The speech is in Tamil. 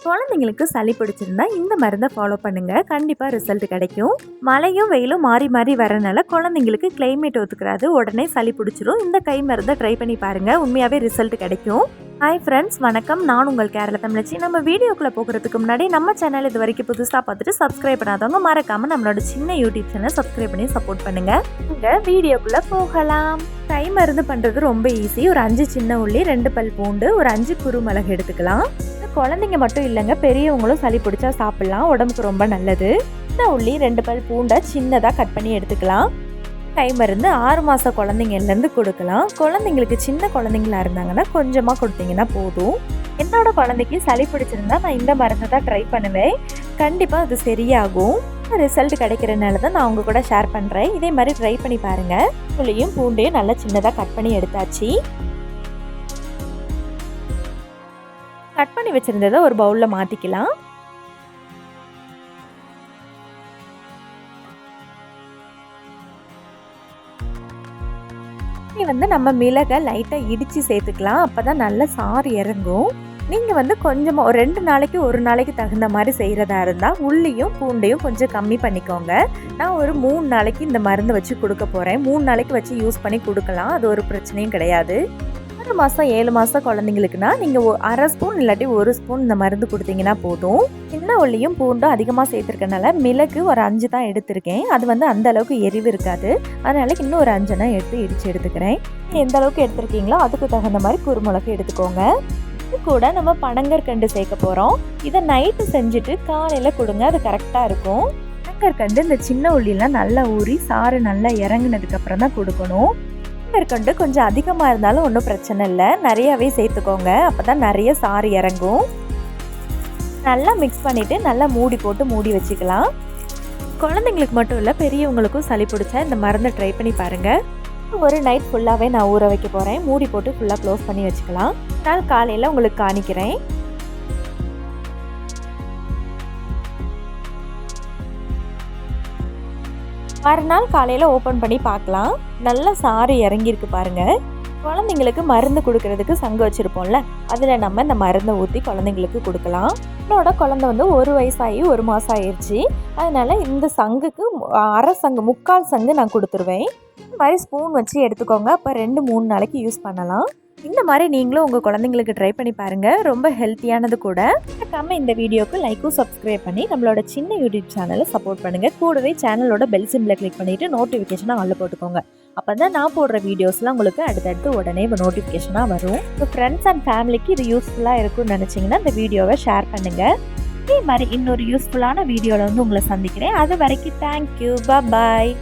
குழந்தைங்களுக்கு சளி பிடிச்சிருந்தா இந்த மருந்தை ஃபாலோ பண்ணுங்கள், கண்டிப்பாக ரிசல்ட் கிடைக்கும். மழையும் வெயிலும் மாறி மாறி வரனால குழந்தைங்களுக்கு கிளைமேட் ஒத்துக்கிறாது, உடனே சளி பிடிச்சிரும். இந்த கை மருந்தை ட்ரை பண்ணி பாருங்கள், உண்மையாகவே ரிசல்ட் கிடைக்கும். ஹாய் ஃப்ரெண்ட்ஸ், வணக்கம். நான் உங்கள் கேரள தமிழச்சி. நம்ம வீடியோக்குள்ளே போகிறதுக்கு முன்னாடி நம்ம சேனல் இது வரைக்கும் புதுசாக பார்த்துட்டு சப்ஸ்கிரைப் பண்ணாதவங்க மறக்காமல் நம்மளோட சின்ன யூடியூப் சேனல் சப்ஸ்கிரைப் பண்ணி சப்போர்ட் பண்ணுங்கள். இங்கே வீடியோக்குள்ளே போகலாம். கை மருந்து பண்ணுறது ரொம்ப ஈஸி. ஒரு 5 சின்ன உள்ளி, 2 பல் பூண்டு, ஒரு 5 குருமிளகு எடுத்துக்கலாம். குழந்தைங்க மட்டும் இல்லைங்க, பெரியவங்களும் சளி பிடிச்சா சாப்பிட்லாம், உடம்புக்கு ரொம்ப நல்லது. இந்த உள்ளி 2 பல் பூண்டை சின்னதாக கட் பண்ணி எடுத்துக்கலாம். கை மருந்து 6 மாத குழந்தைங்கலேருந்து கொடுக்கலாம். குழந்தைங்களுக்கு சின்ன குழந்தைங்களா இருந்தாங்கன்னா கொஞ்சமாக கொடுத்தீங்கன்னா போதும். என்னோட குழந்தைக்கு சளி பிடிச்சிருந்தா நான் இந்த மருந்தை தான் ட்ரை பண்ணுவேன், கண்டிப்பாக அது சரியாகும். ரிசல்ட் கிடைக்கிறனால தான் நான் உங்கள் கூட ஷேர் பண்ணுறேன். இதே மாதிரி ட்ரை பண்ணி பாருங்கள். புளியும் பூண்டையும் நல்லா சின்னதாக கட் பண்ணி எடுத்தாச்சு. கட் பண்ணி வச்சுருந்ததை ஒரு பவுலில் மாற்றிக்கலாம். நம்ம மிளகை லைட்டாக இடித்து சேர்த்துக்கலாம், அப்போ தான் நல்லா சாறு இறங்கும். நீங்கள் கொஞ்சமாக ஒரு 2 நாளைக்கு 1 நாளைக்கு தகுந்த மாதிரி செய்கிறதா இருந்தால் உள்ளியும் பூண்டையும் கொஞ்சம் கம்மி பண்ணிக்கோங்க. நான் ஒரு 3 நாளைக்கு இந்த மருந்து வச்சு கொடுக்க போகிறேன். 3 நாளைக்கு வச்சு யூஸ் பண்ணி கொடுக்கலாம், அது ஒரு பிரச்சனையும் கிடையாது. 6 மாதம் 7 மாதம் குழந்தைங்களுக்குனா நீங்கள் 1/2 ஸ்பூன் இல்லாட்டி 1 ஸ்பூன் இந்த மருந்து கொடுத்தீங்கன்னா போதும். சின்ன உள்ளியும் பூண்டும் அதிகமாக சேர்த்துருக்கனால மிளகு ஒரு 5 தான் எடுத்திருக்கேன். அது அந்த அளவுக்கு எரிவு இருக்காது, அதனால இன்னும் ஒரு 5 எடுத்து இடித்து எடுத்துக்கிறேன். எந்த அளவுக்கு எடுத்துருக்கீங்களோ அதுக்கு தகுந்த மாதிரி குருமிளகு எடுத்துக்கோங்க. இது கூட நம்ம பனங்கற்கண்டு சேர்க்க போகிறோம். இதை நைட்டு செஞ்சுட்டு காலையில் கொடுங்க, அது கரெக்டாக இருக்கும். பனங்கற்கண்டு இந்த சின்ன உள்ளிலாம் நல்லா ஊறி சாறு நல்லா இறங்குனதுக்கப்புறம் தான் கொடுக்கணும். பனங்கற்கண்டு கொஞ்சம் அதிகமாக இருந்தாலும் ஒன்றும் பிரச்சனை இல்லை, நிறையாவே சேர்த்துக்கோங்க, அப்போ தான் நிறைய சாறு இறங்கும். நல்லா மிக்ஸ் பண்ணிவிட்டு நல்லா மூடி போட்டு மூடி வச்சுக்கலாம். குழந்தைங்களுக்கு மட்டும் இல்லை, பெரியவங்களுக்கும் சளி பிடிச்சா இந்த மருந்தை ட்ரை பண்ணி பாருங்கள். ஒரு நைட் ஃபுல்லாகவே நான் ஊற வைக்க போகிறேன். மூடி போட்டு ஃபுல்லாக க்ளோஸ் பண்ணி வச்சுக்கலாம். நான் காலையில் உங்களுக்கு காணிக்கிறேன். மறுநாள் காலையில் ஓப்பன் பண்ணி பார்க்கலாம். நல்லா சாறு இறங்கியிருக்கு பாருங்கள். குழந்தைங்களுக்கு மருந்து கொடுக்கறதுக்கு சங்கு வச்சுருப்போம்ல, அதில் நம்ம இந்த மருந்தை ஊற்றி குழந்தைங்களுக்கு கொடுக்கலாம். என்னோட குழந்தை 1 வயசாகி 1 மாதம் ஆயிடுச்சு, அதனால் இந்த சங்குக்கு 1/2 சங்கு 3/4 சங்கு நான் கொடுத்துருவேன். இந்த மாதிரி ஸ்பூன் வச்சு எடுத்துக்கோங்க, அப்போ 2-3 நாளைக்கு யூஸ் பண்ணலாம். இந்த மாதிரி நீங்களும் உங்கள் குழந்தைங்களுக்கு ட்ரை பண்ணி பாருங்கள், ரொம்ப ஹெல்த்தியானது கூட. மறக்காமல் இந்த வீடியோக்கு லைக்கும் சப்ஸ்கிரைப் பண்ணி நம்மளோட சின்ன யூடியூப் சேனலை சப்போர்ட் பண்ணுங்கள். கூடவே சேனலோட பெல் சிம்பிளை கிளிக் பண்ணிவிட்டு நோட்டிஃபிகேஷனை ஆல்ல போட்டுக்கோங்க, அப்போ தான் நான் போடுற வீடியோஸ்லாம் உங்களுக்கு அடுத்தடுத்து உடனே நோட்டிஃபிகேஷனாக வரும். உங்கள் ஃப்ரெண்ட்ஸ் அண்ட் ஃபேமிலிக்கு இது யூஸ்ஃபுல்லாக இருக்கும்னு நினச்சிங்கன்னா இந்த வீடியோவை ஷேர் பண்ணுங்கள். இதே மாதிரி இன்னொரு யூஸ்ஃபுல்லான வீடியோவில் உங்களை சந்திக்கிறேன். அது வரைக்கும் தேங்க்யூ, பாய்.